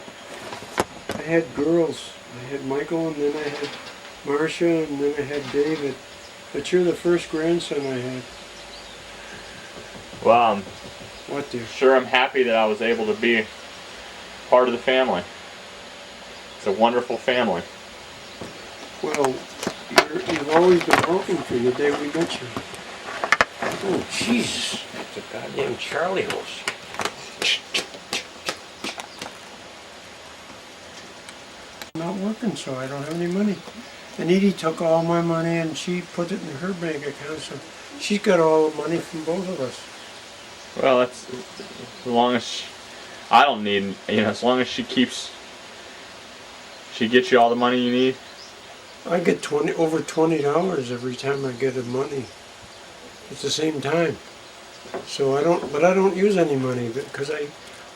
I had girls. I had Michael, and then I had Marcia, and then I had David. But you're the first grandson I had. Well, I'm What, dear? sure I'm happy that I was able to be part of the family. It's a wonderful family. Well, you've always been welcome from the day we met you. Oh, Jesus. It's a goddamn Charlie horse. I'm not working, so I don't have any money. And Edie took all my money and she put it in her bank account, so she's got all the money from both of us. Well, that's as long as I don't need, as long as she gets you all the money you need. I get over $20 every time I get the money at the same time. So I don't use any money because I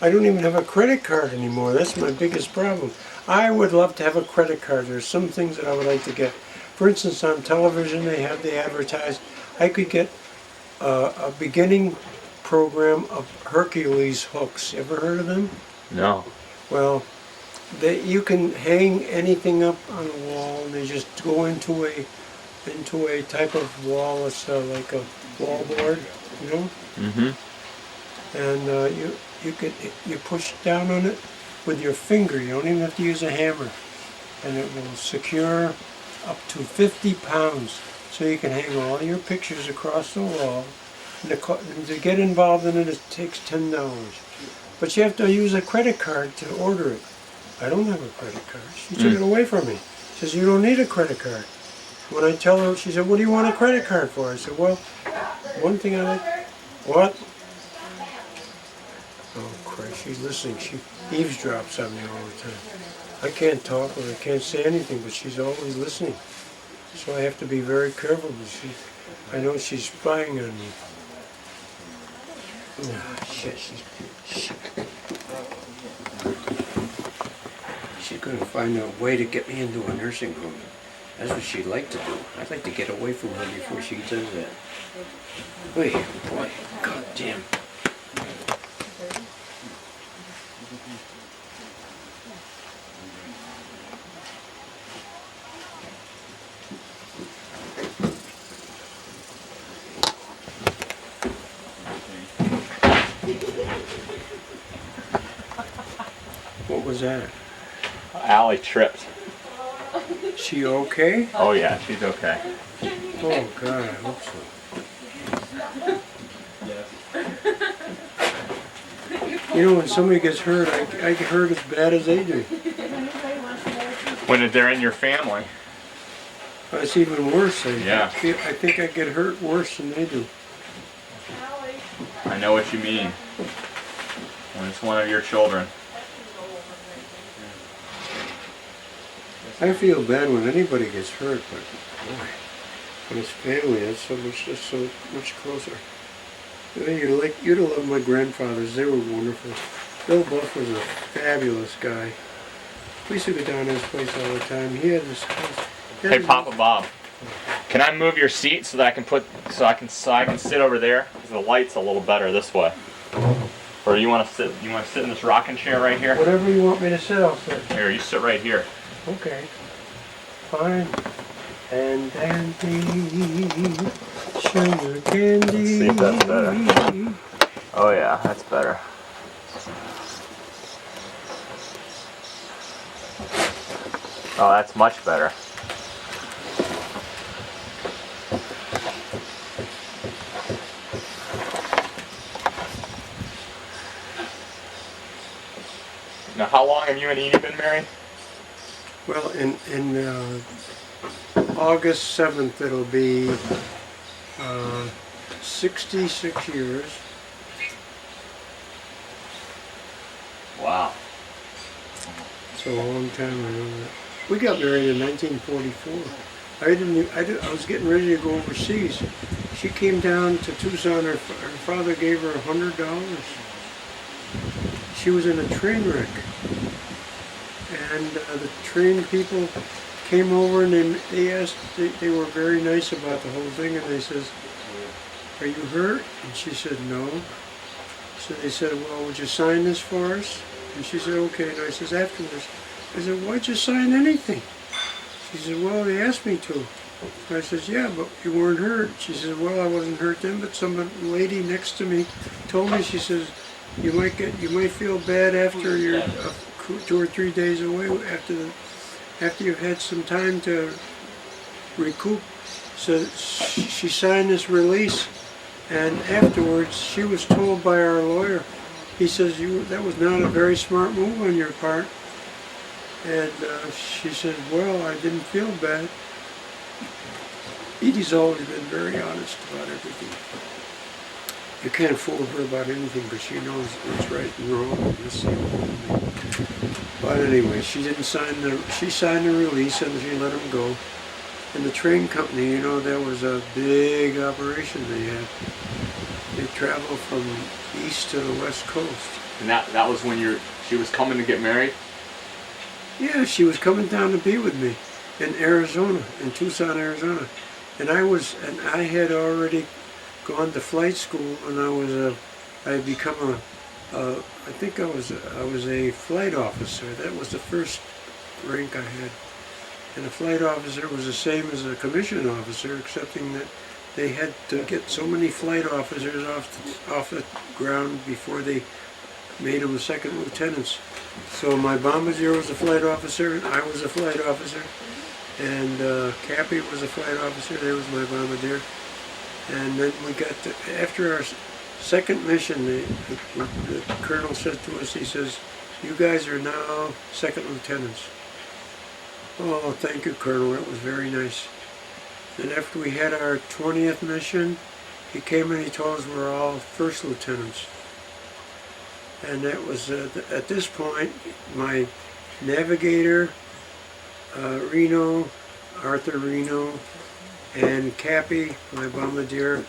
don't even have a credit card anymore. That's my biggest problem. I would love to have a credit card. There's some things that I would like to get. For instance, on television they advertise. I could get a beginning program of Hercules hooks. Ever heard of them? No. Well, you can hang anything up on a wall, and they just go into a type of wall. It's like a wall board, you know. Mm-hmm. And you push down on it with your finger. You don't even have to use a hammer, and it will secure up to 50 pounds. So you can hang all your pictures across the wall. And to get involved in it, it takes $10. But you have to use a credit card to order it. I don't have a credit card. She took it away from me. She says, you don't need a credit card. When I tell her, she said, what do you want a credit card for? I said, well, one thing I like. What? Oh, Christ, she's listening. She eavesdrops on me all the time. I can't talk or I can't say anything, but she's always listening. So I have to be very careful. I know she's spying on me. Ah, shit, she's going to find a way to get me into a nursing home. That's what she'd like to do. I'd like to get away from her before she does that. Wait, boy, goddamn. What was that? Allie tripped. She okay? Oh yeah, she's okay. Oh God, I hope so. You know, when somebody gets hurt, I get hurt as bad as they do. When they're in your family. It's even worse. Yeah. I think I get hurt worse than they do. I know what you mean. When it's one of your children. I feel bad when anybody gets hurt, but boy, when it's family, that's just so much closer. You'd have loved my grandfathers. They were wonderful. Bill Buff was a fabulous guy. We used to go down to his place all the time. He had this house. Hey, Papa Bob, can I move your seat so that I can sit over there? Because the light's a little better this way. Or you want to sit? You want to sit in this rocking chair right here? Whatever you want me to sit, I'll sit. Here, you sit right here. Okay. Fine. And dandy, sugar candy. Let's see if that's better. Oh yeah, that's better. Oh, that's much better. Now, how long have you and Edie been married? Well, in August 7th, it'll be 66 years. Wow. It's a long time. I know that. We got married in 1944. I was getting ready to go overseas. She came down to Tucson. Her father gave her $100. She was in a train wreck. And the train people came over and they were very nice about the whole thing, and they says, "Are you hurt?" And she said, "No." So they said, "Well, would you sign this for us?" And she said, "Okay." And I says, afterwards, I said, "Why'd you sign anything?" She said, "Well, they asked me to." I says, yeah, but you weren't hurt. She says, well, I wasn't hurt then, but some lady next to me told me, she says, you might feel bad after you're 2 or 3 days away after you've had some time to recoup. So she signed this release, and afterwards she was told by our lawyer, he says, that was not a very smart move on your part. And she said, well, I didn't feel bad. Edie's always been very honest about everything. You can't fool her about anything, but she knows what's right and wrong. And this thing. But anyway, she signed the release and she let him go. And the train company, you know, that was a big operation they had. They traveled from east to the west coast. And that was when she was coming to get married? Yeah, she was coming down to be with me in Arizona, in Tucson, Arizona. And I had already gone to flight school, and I had become I think I was a flight officer. That was the first rank I had. And a flight officer was the same as a commissioned officer, excepting that they had to get so many flight officers off the ground before they made them second lieutenants. So my bombardier was a flight officer, and I was a flight officer, and Cappy was a flight officer. There was my bombardier. And then we got after our second mission, the colonel said to us, he says, you guys are now second lieutenants. Oh, thank you, Colonel. That was very nice. And after we had our 20th mission, he came and he told us we're all first lieutenants. And that was, at this point, my navigator, Arthur Reno, and Cappy, my bombardier.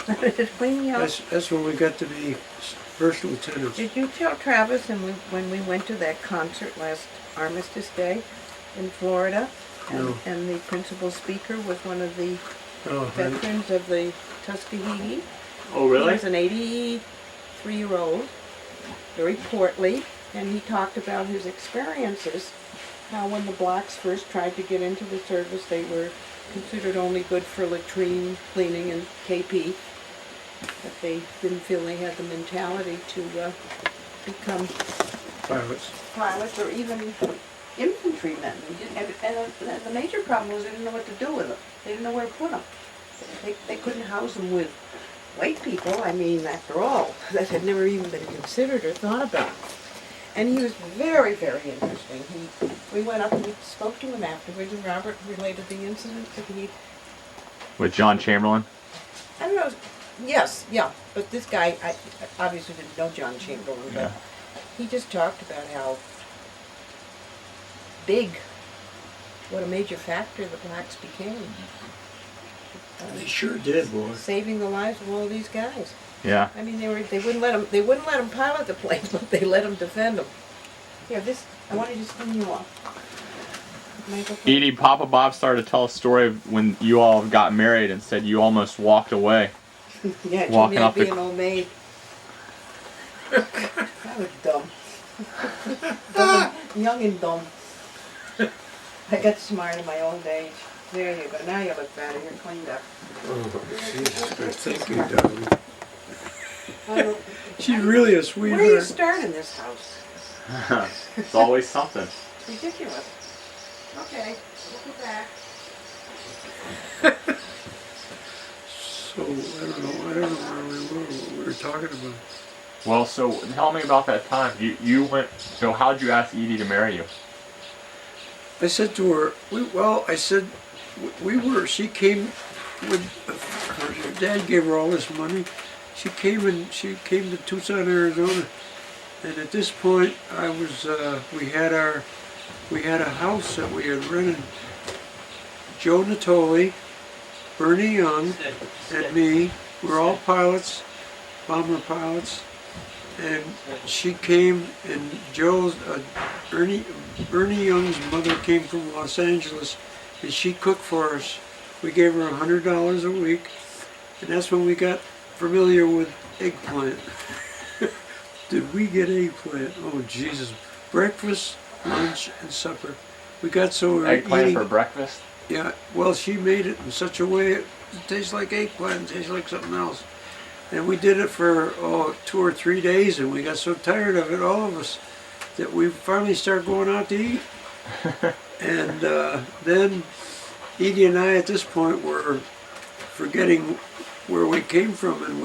That's when we got to be first lieutenants. Did you tell Travis when we went to that concert last Armistice Day in Florida? No. And the principal speaker was one of the Oh, veterans of the Tuskegee. Oh, He really? was an 83-year-old, very portly, and he talked about his experiences, how when the blacks first tried to get into the service, they were considered only good for latrine cleaning and KP, but they didn't feel they had the mentality to become pilots or even infantrymen. And the major problem was they didn't know what to do with them. They didn't know where to put them. They couldn't house them with white people. I mean, after all, that had never even been considered or thought about. And he was very, very interesting. We went up and we spoke to him afterwards, and Robert related the incident that he... With John Chamberlain? I don't know. Yes, yeah. But this guy, I obviously didn't know John Chamberlain, but Yeah. he just talked about how big, what a major factor the blacks became. they sure did, boy. Saving the lives of all these guys. Yeah. I mean, they wouldn't let them pilot the planes, but they let them defend them. Here, I want to just clean you off. Michael, Edie, Papa Bob started to tell a story of when you all got married and said you almost walked away. yeah, walking Jimmy, up I'd be the- an old maid. That was dumb. Young and dumb. I got smart in my old age. There you go. Now you look better. You're cleaned up. Oh, Jesus Christ. Thank you, darling. I don't- She's really a Where do you sweetheart. start in this house? It's always something. Ridiculous. Okay, we'll go back. So, I don't know what we were talking about. Well, so tell me about that time. You went. So how'd you ask Edie to marry you? I said to her, she came with, her dad gave her all this money. She came to Tucson, Arizona. And at this point, we had a house that we had rented. Joe Natoli, Bernie Young, and me, we're all pilots, bomber pilots. And she came, and Bernie Young's mother came from Los Angeles, and she cooked for us. We gave her $100 a week, and that's when we got familiar with eggplant. Did we get eggplant? Oh Jesus! Breakfast, lunch, and supper. We got so we were Eggplant eating for breakfast? Yeah, well, she made it in such a way it tastes like eggplant, it tastes like something else. And we did it for 2 or 3 days, and we got so tired of it, all of us, that we finally started going out to eat. And then Edie and I, at this point, were forgetting where we came from, and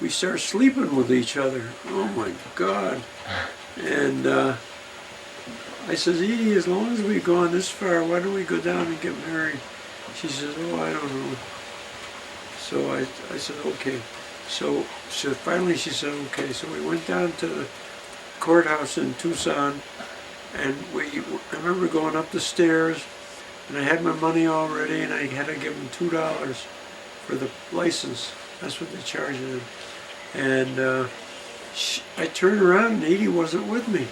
we started sleeping with each other. Oh my God! And I says, Edie, as long as we've gone this far, why don't we go down and get married? She says, oh, I don't know. So I said, okay. So finally she said, okay. So we went down to the courthouse in Tucson, and I remember going up the stairs, and I had my money already, and I had to give them $2 for the license. That's what they charged them. And I turned around, and Edie wasn't with me.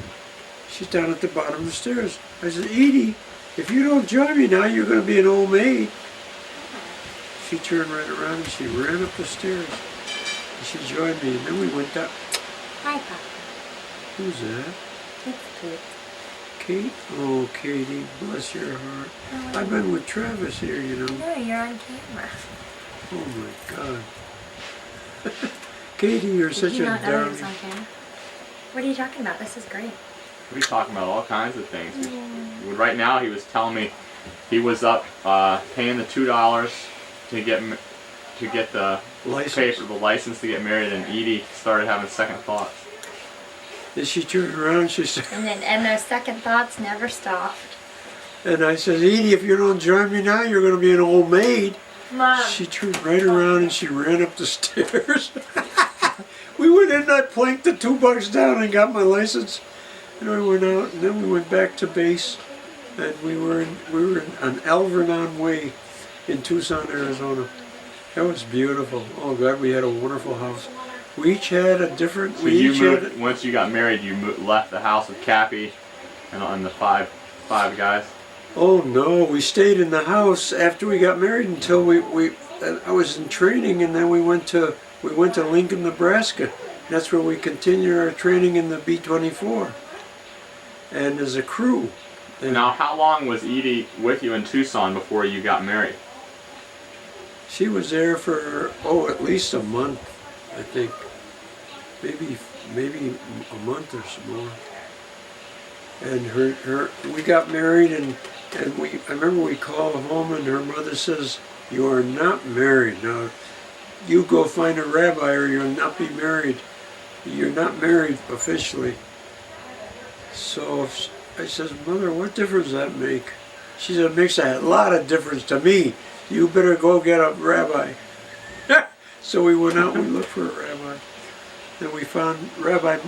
She's down at the bottom of the stairs. I said, Edie, if you don't join me now, you're going to be an old maid. She turned right around and she ran up the stairs. And she joined me, and then we went down. Hi, Papa. Who's that? It's Kate. Kate? Oh, Katie, bless your heart. I've been with Travis here, you know. No, you're on camera. Oh my God. Katie, you're Did such you a not know I darling. was on camera? What are you talking about? This is great. We're talking about all kinds of things. Right now, he was telling me he was up paying the $2 to get the License. paper, the license to get married, and Edie started having second thoughts. Then she turned around and she said, And those second thoughts never stopped. and I said, Edie, if you don't join me now, you're going to be an old maid. Mom. She turned right around and she ran up the stairs. We went in and I planked the $2 down and got my license. And we went out, and then we went back to base, and we were on Alvernon Way in Tucson, Arizona. That was beautiful. Oh God, we had a wonderful house. We each had a different. So we you each moved, had. once you got married, you left the house with Cappy and the five guys. Oh no, we stayed in the house after we got married until I was in training, and then we went to Lincoln, Nebraska. That's where we continued our training in the B-24, and as a crew. And Now, how long was Edie with you in Tucson before you got married? she was there for at least a month, I think, maybe a month or so more. And we got married, and I remember we called home, and her mother says, "You are not married now. You go find a rabbi, or you'll not be married. You're not married officially." So I says, "Mother, what difference does that make?" She said, "It makes a lot of difference to me. You better go get a rabbi." So we went out and we looked for a rabbi. Then we found Rabbi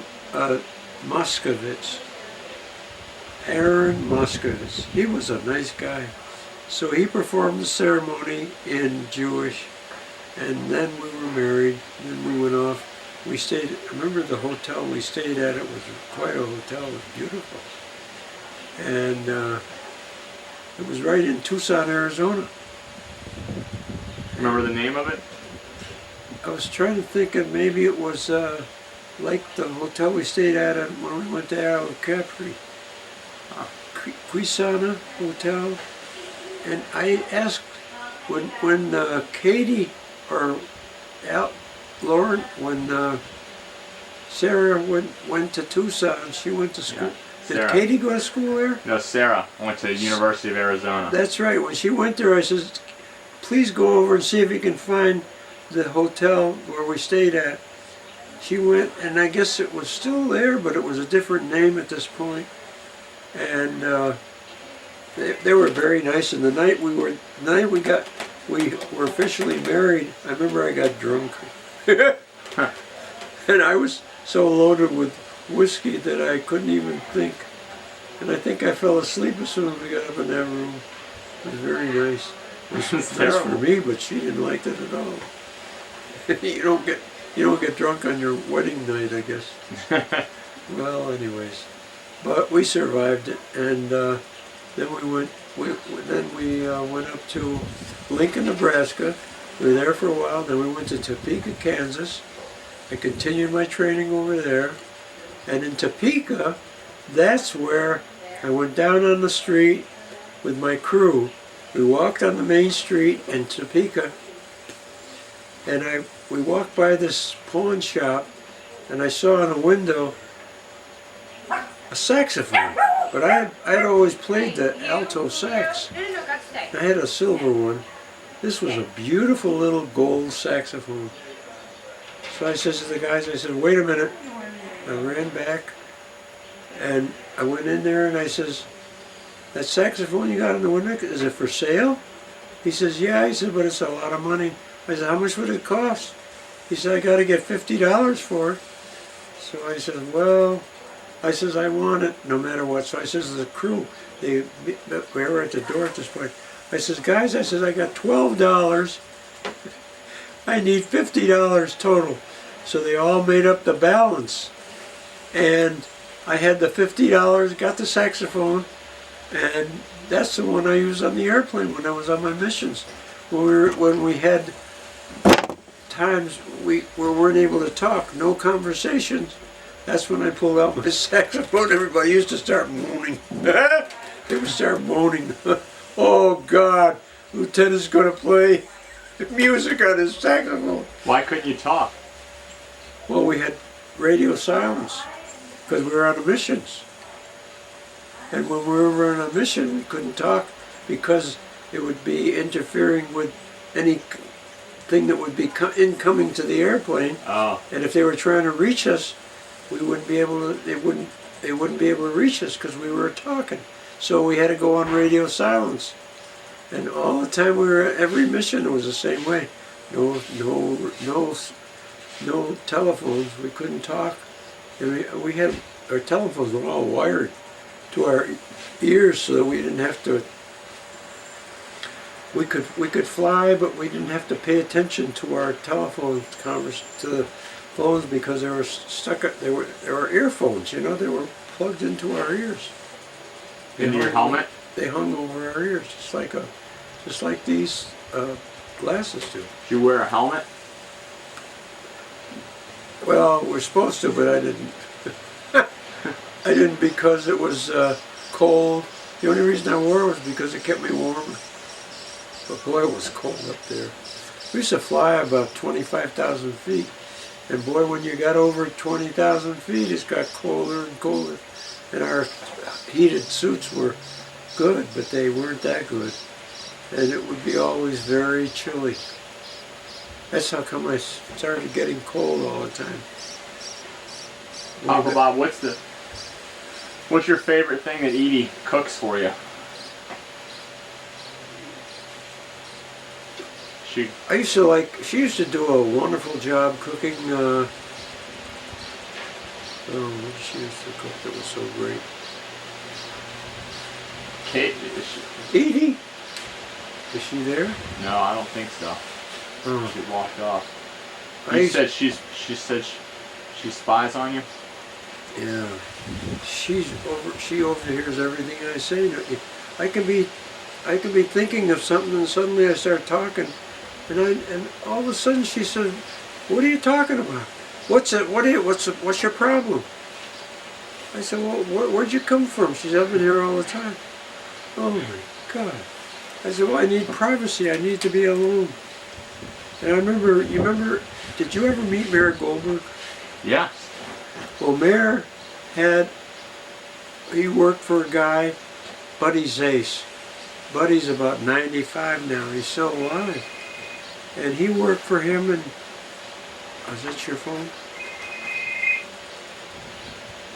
Moskovitz. Aaron Moskovitz. He was a nice guy. So he performed the ceremony in Jewish, and then we were married. Then we went off. We stayed, I remember the hotel we stayed at, it was quite a hotel, it was beautiful. And it was right in Tucson, Arizona. Remember the name of it? I was trying to think of maybe it was like the hotel we stayed at when we went to Albuquerque. Quisana Hotel. And I asked when Katie or Lauren, when Sarah went to Tucson, she went to school. Yeah, Did Sarah. Katie go to school there? No, Sarah went to University of Arizona. That's right. When she went there, I said, please go over and see if you can find the hotel where we stayed at. She went, and I guess it was still there, but it was a different name at this point. And they were very nice. And the night we were officially married, I remember I got drunk. And I was so loaded with whiskey that I couldn't even think. And I think I fell asleep as soon as we got up in that room. It was very nice. It was nice for terrible. me, but she didn't like it at all. You don't get drunk on your wedding night, I guess. Well, anyways, but we survived it, and then we went up to Lincoln, Nebraska. We were there for a while. Then we went to Topeka, Kansas. I continued my training over there, and in Topeka, that's where I went down on the street with my crew, We walked on the main street in Topeka, and we walked by this pawn shop, and I saw in a window a saxophone. But I had always played the alto sax. I had a silver one. This was a beautiful little gold saxophone. So I said to the guys, I said, wait a minute. I ran back, and I went in there, and I says, that saxophone you got in the window, is it for sale? He says, yeah. He said, but it's a lot of money. I said, how much would it cost? He said, I got to get $50 for it. So I said, well, I says, I want it no matter what. So I says to the crew, we were at the door at this point. I says, guys, I says, I got $12. I need $50 total. So they all made up the balance. And I had the $50, got the saxophone, and that's the one I used on the airplane when I was on my missions. When we had times we weren't able to talk, no conversations, that's when I pulled out my saxophone. Everybody used to start moaning. They would start moaning. Oh God, Lieutenant's gonna play music on his saxophone. Why couldn't you talk? Well, we had radio silence because we were on missions. And when we were on a mission, we couldn't talk because it would be interfering with anything that would be incoming to the airplane. Oh. And if they were trying to reach us, we wouldn't be able to. They wouldn't be able to reach us because we were talking. So we had to go on radio silence. And all the time we were at every mission, it was the same way. No telephones. We couldn't talk. And we had our telephones were all wired to our ears so that we didn't have to. We could fly, but we didn't have to pay attention to our telephone to the phones because they were stuck. They were earphones. You know, they were plugged into our ears. In your helmet? They hung over our ears, just like these glasses do. Did you wear a helmet? Well, we're supposed to, but I didn't. I didn't because it was cold. The only reason I wore it was because it kept me warm. But boy, it was cold up there. We used to fly about 25,000 feet. And boy, when you got over 20,000 feet, it got colder and colder. And our heated suits were good, but they weren't that good. And it would be always very chilly. That's how come I started getting cold all the time. Uncle Bob, what's your favorite thing that Edie cooks for you? She used to do a wonderful job cooking, what did she used to cook that was so great? Kate? Edie? Is she there? No, I don't think so. Oh. She walked off. She said she spies on you? Yeah. She overhears everything I say. I can be thinking of something and suddenly I start talking. And all of a sudden she said, "What are you talking about? What's your problem?" I said, "Well, where'd you come from?" She said, "I've been here all the time." Oh my God! I said, "Well, I need privacy. I need to be alone." And I remember, did you ever meet Mayor Goldberg? Yes. Well, Mayor he worked for a guy, Buddy Zace. Buddy's about 95 now. He's still alive. And he worked for him, and is that your phone?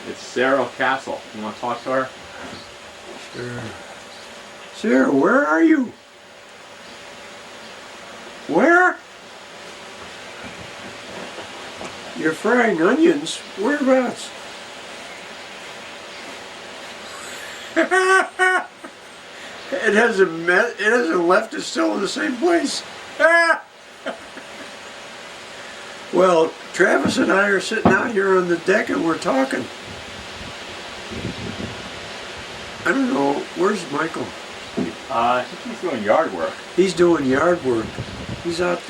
It's Sarah Castle. You want to talk to her? Sure. Sarah, where are you? Where? You're frying onions? Whereabouts? It hasn't left. It's still in the same place. Well, Travis and I are sitting out here on the deck and we're talking. I don't know. Where's Michael? I think he's doing yard work. He's doing yard work. He's out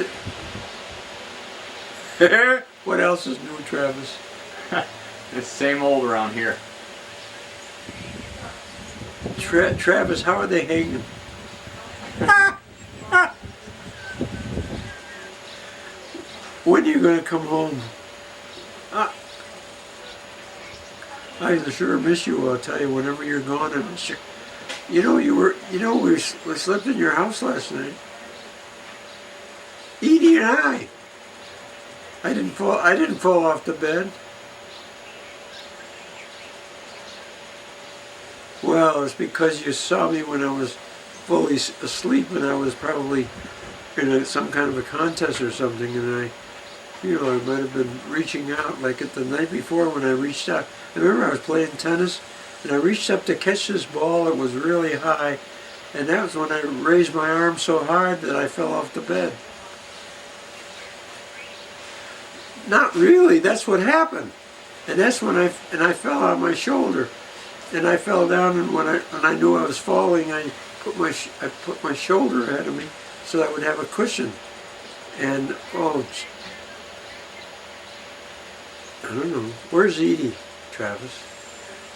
there. What else is new, Travis? It's same old around here. Travis, how are they hanging? When are you gonna come home? I sure miss you. I'll tell you, whenever you're gone, I miss you. You know, we slept in your house last night. Edie and I. I didn't fall off the bed. Well, it's because you saw me when I was fully asleep, and I was probably in some kind of a contest or something, and I might have been reaching out, like at the night before when I reached out. I remember I was playing tennis, and I reached up to catch this ball. It was really high, and that was when I raised my arm so hard that I fell off the bed. Not really. That's what happened, and that's when I fell on my shoulder, and I fell down. And when I knew I was falling, I put my shoulder ahead of me so I would have a cushion. And I don't know. Where's Edie, Travis?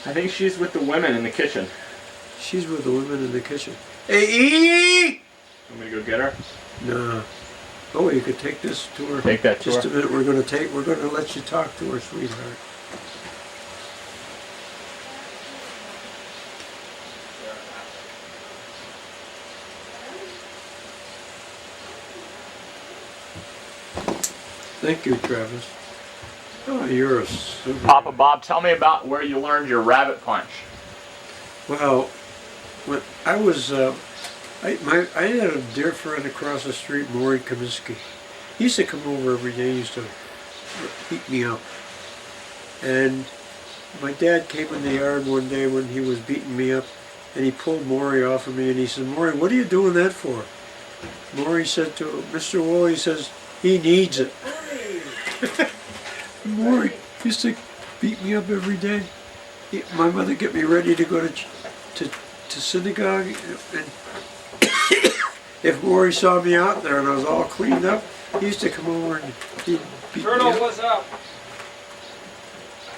I think she's with the women in the kitchen. She's with the women in the kitchen. Hey, Edie! Want me to go get her? No. Oh, you could take this to her. Take that to Just her. a minute. We're gonna let you talk to her, sweetheart. Thank you, Travis. Oh, you're a super. Papa Bob, tell me about where you learned your rabbit punch. Well, when I was, I had a dear friend across the street, Maury Kaminsky. He used to come over every day. He used to beat me up. And my dad came in the yard one day when he was beating me up, and he pulled Maury off of me, and he said, "Maury, what are you doing that for?" Maury said to Mr. Woolley, he says, "He needs it." Maury used to beat me up every day. My mother get me ready to go to synagogue, and if Maury saw me out there and I was all cleaned up, he used to come over and he'd beat me Colonel, up. what's up?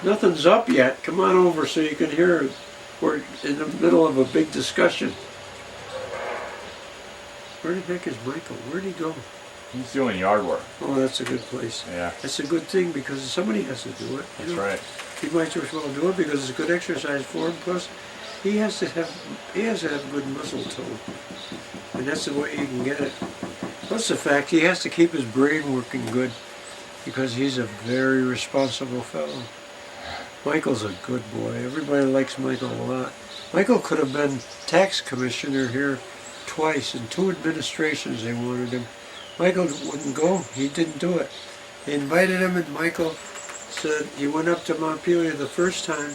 Nothing's up yet. Come on over so you can hear it. We're in the middle of a big discussion. Where the heck is Michael? Where'd he go? He's doing yard work. Oh, that's a good place. Yeah. That's a good thing because somebody has to do it. That's right. He might as well do it because it's good exercise for him. Plus, he has to have good muscle tone, and that's the way you can get it. Plus the fact he has to keep his brain working good because he's a very responsible fellow. Michael's a good boy. Everybody likes Michael a lot. Michael could have been tax commissioner here twice. In 2 administrations they wanted him. Michael wouldn't go. He didn't do it. They invited him, and Michael said he went up to Montpelier the first time,